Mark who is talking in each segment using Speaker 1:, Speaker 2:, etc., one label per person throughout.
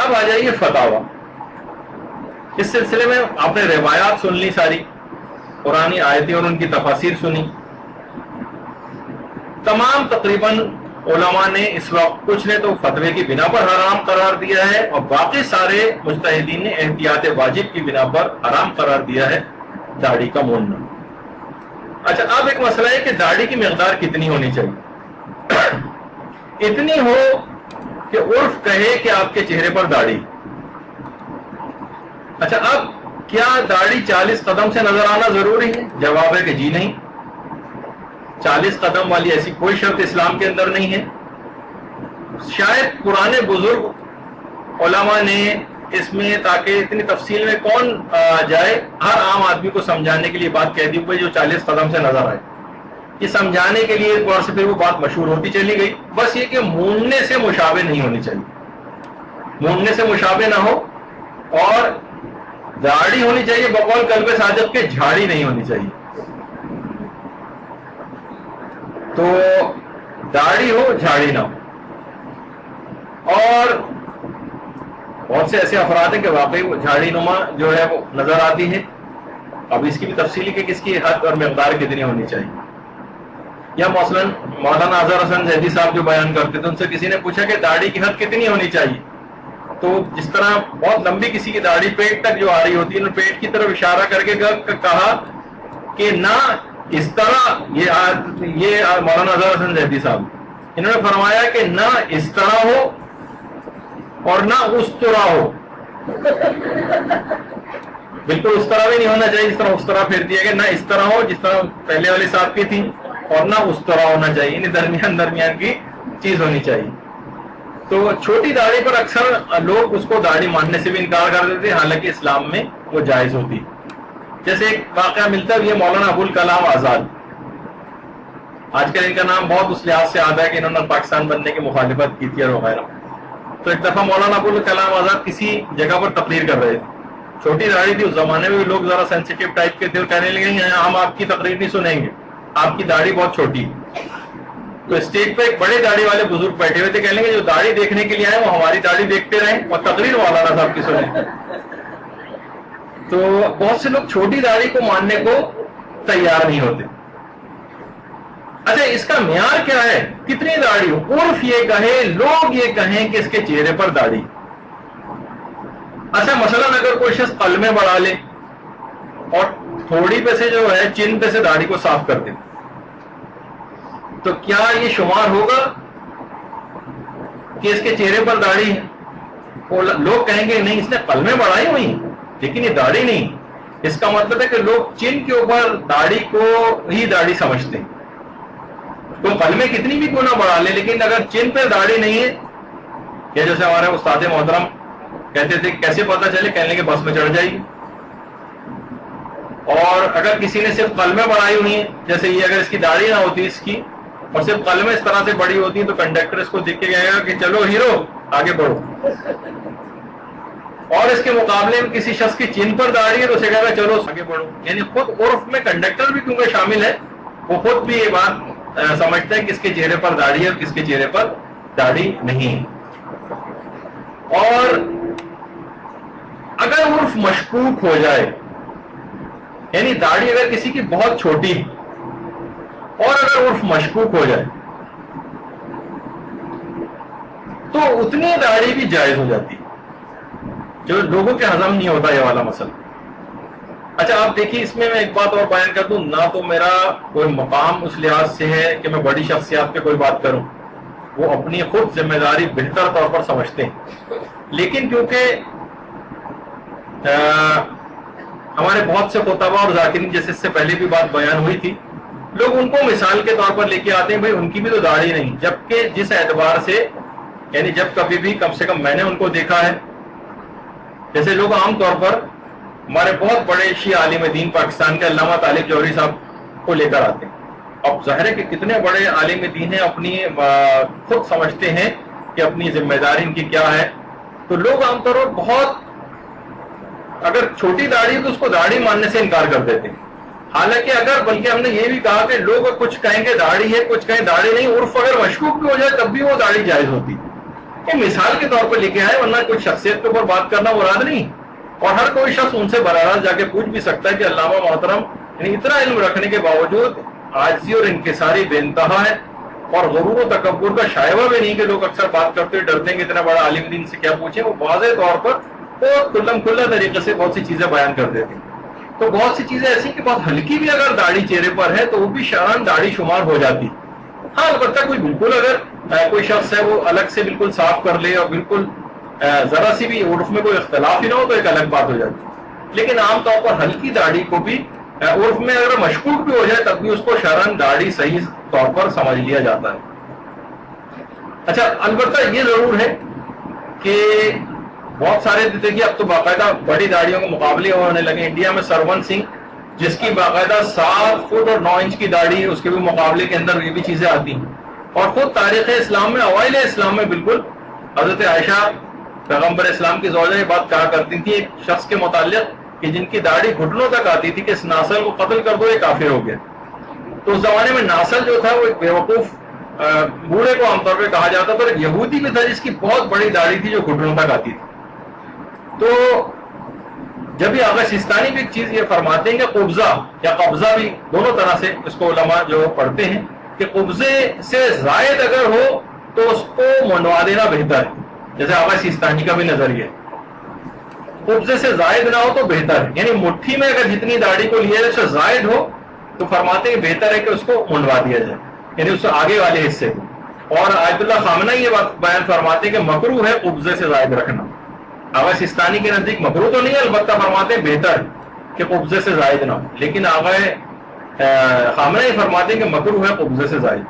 Speaker 1: اب آ جائیے فتاوا. اس سلسلے میں آپ نے روایات سن لی ساری, قرآنی آیتیں اور ان کی تفاسیر سنی. تمام تقریباً علماء نے اس وقت کچھ نے تو فتوے کی بنا پر حرام قرار دیا ہے, اور باقی سارے مجتہدین نے احتیاط واجب کی بنا پر حرام قرار دیا ہے داڑھی کا موننا. اچھا, اب ایک مسئلہ ہے کہ داڑھی کی مقدار کتنی ہونی چاہیے. اتنی ہو کہ عرف کہے کہ آپ کے چہرے پر داڑھی. اچھا, اب کیا داڑھی 40 قدم سے نظر آنا ضروری ہے؟ جواب ہے کہ جی نہیں. 40 قدم والی ایسی کوئی شرط اسلام کے اندر نہیں ہے. شاید پرانے بزرگ علماء نے اس میں, تاکہ اتنی تفصیل میں کون جائے, ہر عام آدمی کو سمجھانے کے لیے بات کہہ دی ہوئی جو 40 قدم سے نظر آئے. یہ سمجھانے کے لیے ایک بار سے پھر وہ بات مشہور ہوتی چلی گئی. بس یہ کہ موننے سے مشابہ نہیں ہونی چاہیے, موننے سے مشابہ نہ ہو, اور داڑھی ہونی چاہیے بقول قلب صادق کے, جھاڑی نہیں ہونی چاہیے. تو داڑھی ہو, جھاڑی نہ ہو. اور بہت سے ایسے افراد ہیں کہ واقعی وہ جھاڑی نما جو ہے وہ نظر آتی ہے. اب اس کی بھی تفصیلی کہ کس کی حد اور مقدار کتنی ہونی چاہیے. یا مثلاً مولانا اظہر حسن زیدی صاحب جو بیان کرتے تھے, ان سے کسی نے پوچھا کہ داڑھی کی حد کتنی ہونی چاہیے, تو جس طرح بہت لمبی کسی کی داڑھی پیٹ تک جو آ رہی ہوتی ہے, انہوں نے پیٹ کی طرف اشارہ کر کے کہا کہ نہ اس طرح, یہ مولانا اظہر حسن زیدی صاحب, انہوں نے فرمایا کہ نہ اس طرح ہو اور نہ اس طرح ہو. بالکل اس طرح بھی نہیں ہونا چاہیے جس طرح اس طرح پھیر دیا گیا, نہ اس طرح ہو جس طرح پہلے والی صاحب کی تھی, اور نہ اس طرح ہونا چاہیے, یعنی درمیان کی چیز ہونی چاہیے. تو چھوٹی داڑھی پر اکثر لوگ اس کو داڑھی ماننے سے بھی انکار کر دیتے, حالانکہ اسلام میں وہ جائز ہوتی. جیسے ایک واقعہ ملتا ہے, یہ مولانا ابوالکلام آزاد, آج کل ان کا نام بہت اس لحاظ سے آتا ہے کہ انہوں نے پاکستان بننے کی مخالفت کی تھی اور وغیرہ. تو ایک دفعہ مولانا ابوالکلام آزاد کسی جگہ پر تقریر کر رہے تھے. چھوٹی داڑھی تھی, اس زمانے میں بھی لوگ ذرا سینسیٹیو ٹائپ کے تھے, اور کہنے لگے ہم آپ کی تقریر نہیں سنیں گے, آپ کی داڑھی بہت چھوٹی. تو اسٹیج پہ ایک بڑے داڑھی والے بزرگ بیٹھے ہوئے تھے, کہنے لگے جو داڑھی دیکھنے کے لیے آئے وہ ہماری داڑھی دیکھتے رہیں اور تقریر مولانا صاحب کی سنیں. تو بہت سے لوگ چھوٹی داڑھی کو ماننے کو تیار نہیں ہوتے. اچھا, اس کا معیار کیا ہے, کتنی داڑھی ہو؟ عرف یہ کہے, لوگ یہ کہیں کہ اس کے چہرے پر داڑھی. اچھا, مثلاً اگر کوئی شخص قلمیں بڑھا لے اور تھوڑی پہ سے جو ہے چن پہ سے داڑھی کو صاف کر دے, تو کیا یہ شمار ہوگا کہ اس کے چہرے پر داڑھی ہے؟ لوگ کہیں گے نہیں, اس نے قلمیں بڑھائی ہوئی ہیں لیکن یہ داڑھی نہیں. اس کا مطلب ہے کہ لوگ چن کے اوپر داڑھی کو ہی داڑھی سمجھتے ہیں. تو قلمیں کتنی بھی کیوں نہ بڑھا لے, لیکن اگر چن پہ داڑھی نہیں ہے, یا جیسے ہمارے استاد محترم کہتے تھے کیسے پتہ چلے, کہنے کے بس میں چڑھ جائیے. اور اگر کسی نے صرف قلمیں بڑھائی ہوئی ہیں, جیسے یہ اگر اس کی داڑھی نہ ہوتی اس کی, اور صرف قلمیں اس طرح سے بڑی ہوتی ہیں, تو کنڈکٹر اس کو دیکھ کے کہے گا کہ چلو ہیرو آگے بڑھو. اور اس کے مقابلے میں کسی شخص کی چین پر داڑھی ہے تو اسے کہے گا چلو آگے بڑھو. یعنی خود عرف میں کنڈکٹر بھی کیونکہ شامل ہے, وہ خود بھی یہ بات سمجھتا ہے کہ اس کے چہرے پر داڑھی ہے اور کس کے چہرے پر داڑھی نہیں ہے. اور اگر عرف مشکوک ہو جائے, یعنی داڑھی اگر کسی کی بہت چھوٹی اور اگر عرف مشکوک ہو جائے تو اتنی داڑھی بھی جائز ہو جاتی ہے, جو لوگوں کے ہضم نہیں ہوتا یہ والا مسئلہ. اچھا, آپ دیکھیے اس میں ایک بات اور بیان کر دوں, نہ تو میرا کوئی مقام اس لحاظ سے ہے کہ میں بڑی شخصیات پہ کوئی بات کروں, وہ اپنی خود ذمہ داری بہتر طور پر سمجھتے ہیں. لیکن کیونکہ ہمارے بہت سے خطباء اور ذاکرین, جیسے اس سے پہلے بھی بات بیان ہوئی تھی, لوگ ان کو مثال کے طور پر لے کے آتے ہیں, بھائی ان کی بھی تو داڑھی نہیں, جبکہ جس اعتبار سے, یعنی جب کبھی بھی کم سے کم میں نے ان کو دیکھا ہے, جیسے لوگ عام طور پر ہمارے بہت بڑے شیعہ عالم دین پاکستان کے علامہ طالب جوہری صاحب کو لے کر آتے ہیں. اب ظاہر ہے کہ کتنے بڑے عالم دین ہیں, اپنی خود سمجھتے ہیں کہ اپنی ذمہ داری ان کی کیا ہے, تو لوگ عام طور پر بہت اگر چھوٹی داڑھی ہے تو اس کو داڑھی ماننے سے انکار کر دیتے ہیں. حالانکہ اگر, بلکہ ہم نے یہ بھی کہا کہ لوگ کچھ کہیں گے داڑھی ہے, کچھ کہیں داڑھی نہیں, عرف اگر مشکوک بھی ہو جائے تب بھی وہ داڑھی جائز ہوتی. وہ مثال کے طور پر لکھے ہیں، ورنہ کوئی شخصیت کے اوپر بات کرنا مراد نہیں. اور ہر کوئی شخص ان سے براہ راست جا کے پوچھ بھی سکتا ہے کہ علامہ محترم یعنی اتنا علم رکھنے کے باوجود عاجزی اور انکساری بے انتہا ہے، اور غرور و تکبر کا شائبہ بھی نہیں کہ لوگ اکثر بات کرتے ہوئے ڈرتے ہیں کہ اتنا بڑا عالم دین سے کیا پوچھیں. وہ واضح طور پر بہت کھلم کھلا طریقے سے بہت سی چیزیں بیان کر دیتے ہیں. تو بہت سی چیزیں ایسی کہ بہت ہلکی بھی اگر داڑھی چہرے پر ہے تو وہ بھی شرعاً داڑھی شمار ہو جاتی. ہاں البتہ کوئی بالکل اگر کوئی شخص ہے وہ الگ سے بالکل صاف کر لے اور بالکل ذرا سی بھی عرف میں کوئی اختلاف ہی نہ ہو تو ایک الگ بات ہو جاتی. لیکن عام طور پر ہلکی داڑھی کو بھی عرف میں اگر مشکوک بھی ہو جائے تب بھی اس کو شرعاً داڑھی صحیح طور پر سمجھ لیا جاتا ہے. اچھا البتہ یہ ضرور ہے کہ بہت سارے دیکھیے اب تو باقاعدہ بڑی داڑھیوں کے مقابلے ہونے لگے. انڈیا میں سرون سنگھ جس کی باقاعدہ 7 فٹ اور 9 انچ کی داڑھی، اس کے بھی مقابلے کے اندر یہ بھی چیزیں آتی ہیں. اور خود تاریخ اسلام میں اوائل اسلام میں بالکل حضرت عائشہ پیغمبر اسلام کی زوجہ یہ بات کہا کرتی تھی ایک شخص کے متعلق کہ جن کی داڑھی گھٹنوں تک آتی تھی کہ اس ناسل کو قتل کر دو یہ کافر ہو گیا. تو اس زمانے میں ناسل جو تھا وہ ایک بیوقوف بوڑھے کو عام طور پہ کہا جاتا تھا. اور ایک یہودی بھی تھا جس کی بہت بڑی داڑھی تھی جو گھٹنوں تک آتی تھی. تو جب یہ آغا سیستانی بھی ایک چیز یہ فرماتے ہیں کہ قبضہ یا قبضہ بھی دونوں طرح سے اس کو علماء جو پڑھتے ہیں کہ قبضے سے زائد اگر ہو تو اس کو منڈوا دینا بہتر ہے. جیسے آغا سیستانی کا بھی نظریہ ہے قبضے سے زائد نہ ہو تو بہتر ہے. یعنی مٹھی میں اگر جتنی داڑھی کو لیا جائے اس سے زائد ہو تو فرماتے ہیں بہتر ہے کہ اس کو منڈوا دیا جائے، یعنی اس سے آگے والے حصے کو. اور آیت اللہ خامنہ یہ بات بیان فرماتے ہیں کہ مکروہ ہے قبضے سے زائد رکھنا. آغا سیستانی کے نزدیک مکروہ تو نہیں ہے، البتہ فرماتے ہیں بہتر کہ قبضے سے زائد نہ ہو. لیکن آغا خامنہ یہ فرماتے ہیں کہ مکروہ ہے قبضے سے زائد.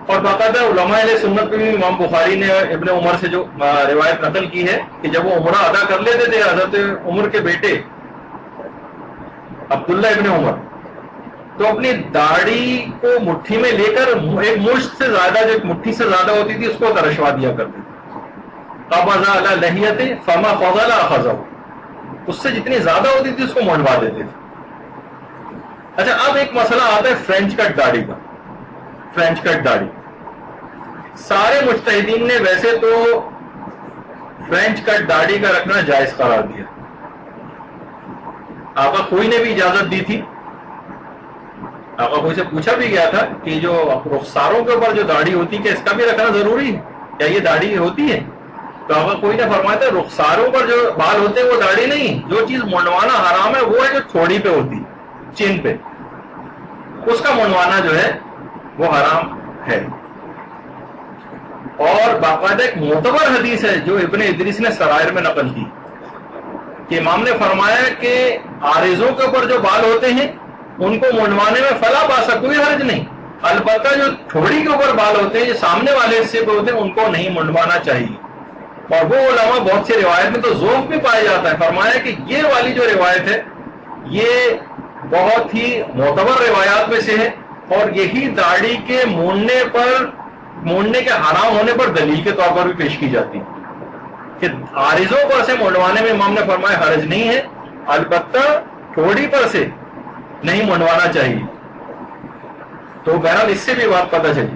Speaker 1: اور باقاعدہ علماء اہل سنت میں بھی امام بخاری نے ابن عمر سے جو روایت نقل کی ہے کہ جب وہ عمرہ ادا کر لیتے تھے حضرت عمر کے بیٹے عبداللہ ابن عمر تو اپنی داڑھی کو مٹھی میں لے کر ایک مشت سے زیادہ جو ایک مٹھی سے زیادہ ہوتی تھی اس کو ترشوا دیا کرتے تھے. قبض علی لحیۃ فما فضل اخذہ، اس سے جتنی زیادہ ہوتی تھی اس کو منڈوا دیتے تھے. اچھا اب ایک مسئلہ آتا ہے فرینچ کٹ داڑھی کا. فرینچ کٹ داڑھی سارے مجتہدین نے ویسے تو فرینچ کٹ داڑھی کا رکھنا جائز قرار دیا. آقا کوئی نے بھی اجازت دی تھی. آقا کوئی سے پوچھا بھی گیا تھا کہ جو رخساروں کے اوپر جو داڑھی ہوتی ہے اس کا بھی رکھنا ضروری ہے، کیا یہ داڑھی ہوتی ہے؟ تو آقا کوئی نے فرمایا تھا رخساروں پر جو بال ہوتے ہیں وہ داڑھی نہیں، جو چیز منڈوانا حرام ہے وہ ہے جو تھوڑی پہ ہوتی چین پہ، اس کا منڈوانا جو ہے وہ حرام ہے. اور باقاعدہ ایک معتبر حدیث ہے جو ابن ادریس نے سرائر میں نقل کی کہ امام نے فرمایا کہ عارضوں کے اوپر جو بال ہوتے ہیں ان کو منڈوانے میں فلا باس کوئی حرج نہیں، البتہ جو تھوڑی کے اوپر بال ہوتے ہیں جو سامنے والے حصے پہ ہوتے ہیں ان کو نہیں منڈوانا چاہیے. اور وہ علماء بہت سی روایت میں تو ذوق بھی پایا جاتا ہے. فرمایا کہ یہ والی جو روایت ہے یہ بہت ہی معتبر روایات میں سے ہے اور یہی داڑھی کے مونڈنے کے حرام ہونے پر دلیل کے طور پر بھی پیش کی جاتی ہے کہ عارضوں پر سے منڈوانے میں امام نے فرمایا حرج نہیں ہے، البتہ تھوڑی پر سے نہیں منڈوانا چاہیے. تو بہرحال اس سے بھی بات پتہ چلی.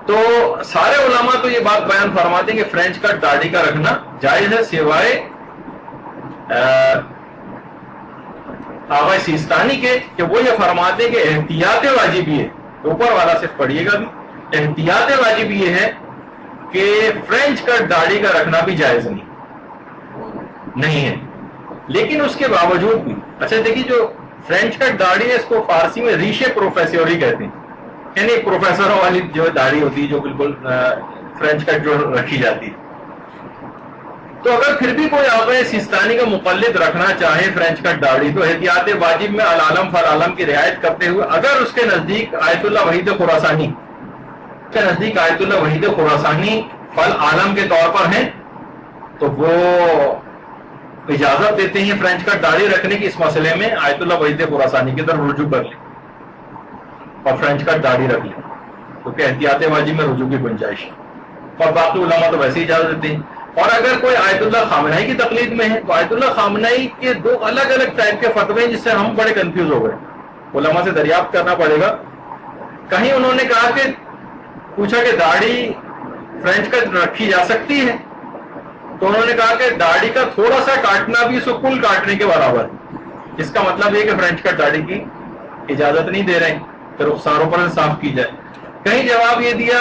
Speaker 1: تو سارے علماء تو یہ بات بیان فرماتے ہیں کہ فرینچ کٹ داڑھی کا رکھنا جائز ہے سوائے آغا سیستانی کے کہ وہ یہ فرماتے ہیں کہ احتیاط واجب یہ ہے. اوپر والا صرف پڑھیے گا بھی، احتیاط واجب یہ ہے کہ فرینچ کٹ داڑھی کا رکھنا بھی جائز نہیں ہے. لیکن اس کے باوجود بھی اچھا دیکھیے جو فرینچ کٹ داڑھی ہے اس کو فارسی میں ریشے پروفیسوری کہتے ہیں، یعنی پروفیسروں والی جو داڑھی ہوتی ہے جو بالکل فرینچ کٹ جو رکھی جاتی ہے. تو اگر پھر بھی کوئی آغا سیستانی کا مقلد رکھنا چاہے فرینچ کٹ داڑھی تو احتیاط واجب میں العالم فالعالم کی رعایت کرتے ہوئے اگر اس کے نزدیک آیت اللہ وحید خراسانی فالعالم کے طور پر ہیں تو وہ اجازت دیتے ہیں فرینچ کٹ داڑھی رکھنے کی. اس مسئلے میں آیت اللہ وحید خراسانی کی طرف رجوع کر لیں اور فرینچ کٹ داڑھی رکھ لیں کیونکہ احتیاط واجب میں رجوع کی گنجائش ہے. اور باقی علماء تو ویسے ہی اجازت دیتے ہیں. اور اگر کوئی آیت اللہ خامنہی کی تقلید میں ہے تو آیت اللہ خامنہی کے 2 الگ الگ ٹائپ کے فتوے ہیں جس سے ہم بڑے کنفیوز ہو گئے. علماء سے دریافت کرنا پڑے گا. کہیں انہوں نے کہا کہ پوچھا کہ داڑھی فرینچ کٹ رکھی جا سکتی ہے؟ تو انہوں نے کہا کہ داڑھی کا تھوڑا سا کاٹنا بھی اس کو کل کاٹنے کے برابر ہے. اس کا مطلب یہ کہ فرینچ کٹ داڑھی کی اجازت نہیں دے رہے ہیں، پھر رخساروں پر صاف کی جائے. کہیں جواب یہ دیا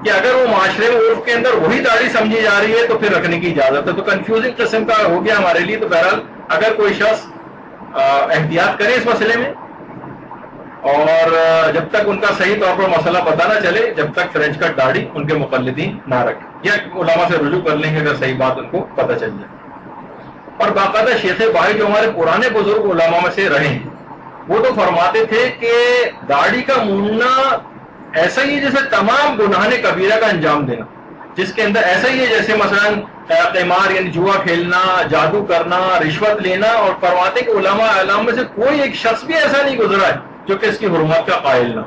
Speaker 1: کہ اگر وہ معاشرے میں عرف کے اندر وہی داڑھی سمجھی جا رہی ہے تو پھر رکھنے کی اجازت ہے. تو کنفیوزنگ قسم کا ہو گیا ہمارے لیے. تو بہرحال اگر کوئی شخص احتیاط کرے اس مسئلے میں، اور جب تک ان کا صحیح طور پر مسئلہ پتہ نہ چلے، جب تک فرینچ کٹ داڑھی ان کے مقلدین نہ رکھیں، یا علماء سے رجوع کر لیں گے اگر صحیح بات ان کو پتہ چل جائے. اور باقاعدہ شیخ بھائی جو ہمارے پرانے بزرگ علماء میں سے رہے ہیں، وہ تو فرماتے تھے کہ داڑھی کا موننا ایسا ہی ہے جیسے تمام گناہ کبیرہ کا انجام دینا، جس کے اندر ایسا ہی ہے جیسے مثلاً قمار یعنی جوا کھیلنا، جادو کرنا، رشوت لینا. اور فرماتے کہ علماء اعلام میں سے کوئی ایک شخص بھی ایسا نہیں گزرا ہے جو کہ اس کی حرمت کا قائل نہ.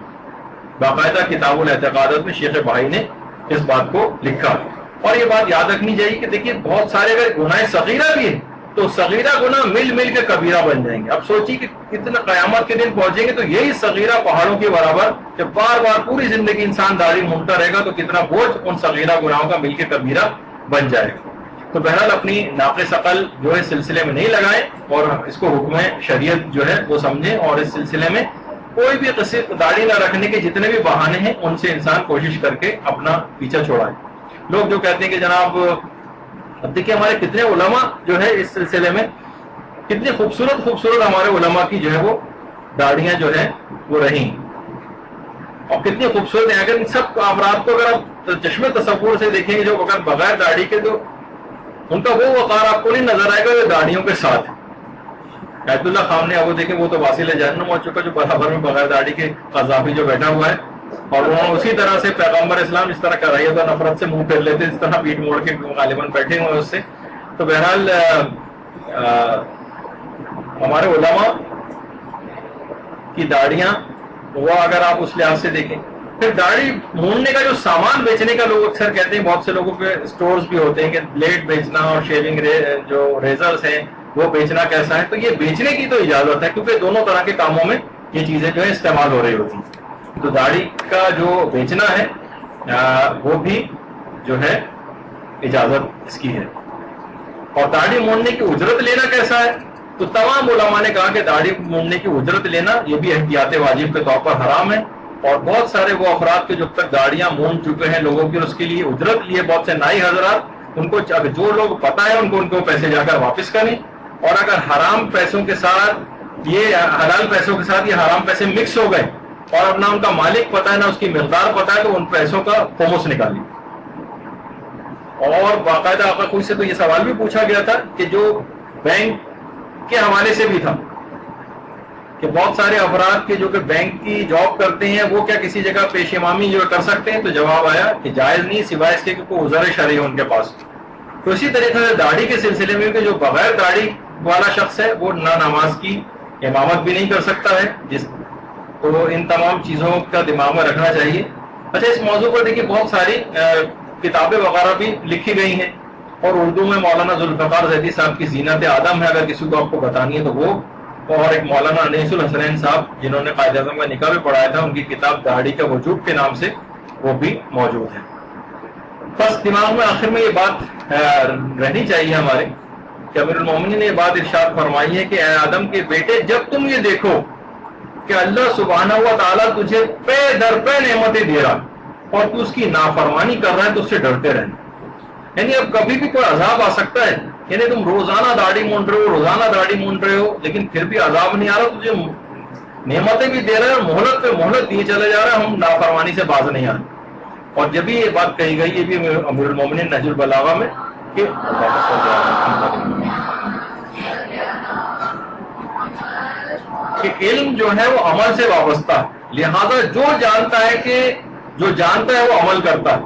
Speaker 1: باقاعدہ کتاب الاعتقادات میں شیخ بھائی نے اس بات کو لکھا. اور یہ بات یاد رکھنی چاہیے کہ دیکھیے بہت سارے اگر گناہ صغیرہ بھی ہیں تو صغیرہ گناہ مل مل کے کبیرہ بن جائیں گے. اب سوچیے کہ کتنا قیامت کے دن پہنچیں گے تو یہی صغیرہ پہاڑوں کے برابر جب بار بار پوری زندگی انسان داڑھی مونتا رہے گا تو کتنا بوجھ ان صغیرہ گناہوں کا مل کے کبیرہ بن جائے گا. تو بہرحال اپنی ناقص عقل جو ہے سلسلے میں نہیں لگائیں، اور اس کو حکم شریعت جو ہے وہ سمجھیں. اور اس سلسلے میں کوئی بھی قسم داڑھی نہ رکھنے کے جتنے بھی بہانے ہیں ان سے انسان کوشش کر کے اپنا پیچھا چھوڑائے. لوگ جو کہتے ہیں کہ جناب اب دیکھیے ہمارے کتنے علماء جو ہے اس سلسلے میں کتنی خوبصورت ہمارے علماء کی جو ہے وہ داڑیاں جو ہے وہ رہیں، اور کتنی خوبصورت ہیں. اگر ان سب افراد کو اگر آپ چشم تصور سے دیکھیں گے جو اگر بغیر داڑھی کے، تو ان کا وہ وقار آپ کو نہیں نظر آئے گا جو داڑھیوں کے ساتھ. ایت اللہ خامنہ ابو دیکھیں وہ تو واصل جہنم ہو چکا جو برابر میں بغیر داڑھی کے قذافی جو بیٹھا ہوا ہے. اور انہوں نے اسی طرح سے پیغمبر اسلام اس طرح کراہیت اور نفرت سے منہ پھیر لیتے، اس طرح پیٹ موڑ کے غالباً بیٹھے ہوئے اس سے. تو بہرحال ہمارے علماء کی داڑیاں وہ اگر آپ اس لحاظ سے دیکھیں. پھر داڑھی موننے کا جو سامان بیچنے کا لوگ اکثر کہتے ہیں، بہت سے لوگوں کے اسٹورز بھی ہوتے ہیں کہ بلیڈ بیچنا اور شیونگ جو ریزرز ہیں وہ بیچنا کیسا ہے. تو یہ بیچنے کی تو اجازت ہے کیونکہ دونوں طرح کے کاموں میں یہ چیزیں جو ہے استعمال ہو رہی ہوتی ہیں. تو داڑھی کا جو بیچنا ہے وہ بھی جو ہے اجازت اس کی ہے. اور داڑھی موننے کی اجرت لینا کیسا ہے؟ تو تمام علماء نے کہا کہ داڑھی موننے کی اجرت لینا یہ بھی احتیاط واجب کے طور پر حرام ہے. اور بہت سارے وہ افراد کے جب تک داڑیاں مون چکے ہیں لوگوں کی، اس کے لیے اجرت لیے بہت سے نائی حضرات، ان کو جو لوگ پتہ ہے ان کو پیسے جا کر واپس کریں. اور اگر حرام پیسوں کے ساتھ یہ حلال پیسوں کے ساتھ یہ حرام پیسے مکس ہو گئے اور اب نہ ان کا مالک پتہ ہے نہ اس کی مقدار پتہ ہے، تو ان پیسوں کا خمس نکالی. اور باقاعدہ آقا کوئی سے تو یہ سوال بھی پوچھا گیا تھا کہ جو بینک کے حوالے سے بھی تھا کہ بہت سارے افراد کے جو کہ بینک کی جاب کرتے ہیں وہ کیا کسی جگہ پیش امامی جو کر سکتے ہیں؟ تو جواب آیا کہ جائز نہیں، سوائے اس کے کہ کوئی عذر شرعی ہے ان کے پاس. تو اسی طریقے سے داڑھی کے سلسلے میں کہ جو بغیر داڑھی والا شخص ہے وہ نہ نماز کی امامت بھی نہیں کر سکتا ہے. تو ان تمام چیزوں کا دماغ میں رکھنا چاہیے. اچھا، اس موضوع پر دیکھیے بہت ساری کتابیں وغیرہ بھی لکھی گئی ہیں، اور اردو میں مولانا ذوالفقار زیدی صاحب کی زینت آدم ہے، اگر کسی کو آپ کو بتانی ہے تو وہ. اور ایک مولانا انیس الحسنین صاحب جنہوں نے قائد اعظم کا نکاح بھی پڑھایا تھا، ان کی کتاب داڑھی کا وجوب کے نام سے وہ بھی موجود ہے. بس دماغ میں آخر میں یہ بات رہنی چاہیے ہمارے کہ امیر المومنین نے یہ بات ارشاد فرمائی ہے کہ اے آدم کے بیٹے، جب تم یہ دیکھو کہ اللہ سبحانہ و تعالیٰ تجھے پے در پے نعمتیں دے رہا اور تو اس کی نافرمانی کر رہا ہے تو اس سے ڈرتے رہنا. یعنی اب کبھی بھی کوئی عذاب آ سکتا ہے. یعنی تم روزانہ داڑھی مونڈ رہے ہو لیکن پھر بھی عذاب نہیں آ رہا، تجھے نعمتیں بھی دے رہے ہیں اور مہلت پہ مہلت دیے چلے جا رہے ہیں، ہم نافرمانی سے باز نہیں آ رہے. اور جب بھی یہ بات کہی گئی، یہ بھی امیر المومنین نہج البلاغہ میں کہ علم جو ہے وہ عمل سے وابستہ ہے، لہذا جو جانتا ہے وہ عمل کرتا ہے،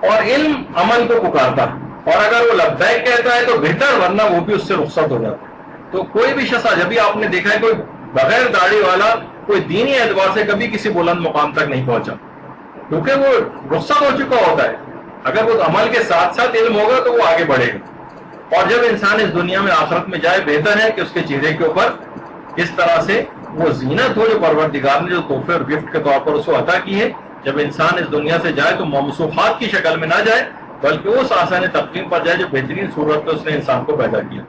Speaker 1: اور علم عمل کو پکارتا ہے. اور اگر وہ لبیک کہتا ہے تو بہتر، ورنہ وہ بھی اس سے رخصت ہو جاتا ہے. تو کوئی بھی شخص، جب بھی آپ نے دیکھا ہے کوئی بغیر داڑھی والا کوئی دینی اعتبار سے کبھی کسی بلند مقام تک نہیں پہنچا، کیونکہ وہ رخصت ہو چکا ہوتا ہے. اگر وہ عمل کے ساتھ ساتھ علم ہوگا تو وہ آگے بڑھے گا. اور جب انسان اس دنیا میں آخرت میں جائے، بہتر ہے کہ اس کے چہرے کے اوپر اس طرح سے وہ زینت ہو جو پروردگار نے جو تحفے اور گفٹ کے طور پر اس کو عطا کی ہے، جب انسان اس دنیا سے جائے تو موصوفات کی شکل میں نہ جائے بلکہ اس آسان تقویم پر جائے جو بہترین صورت میں اس نے انسان کو پیدا کیا.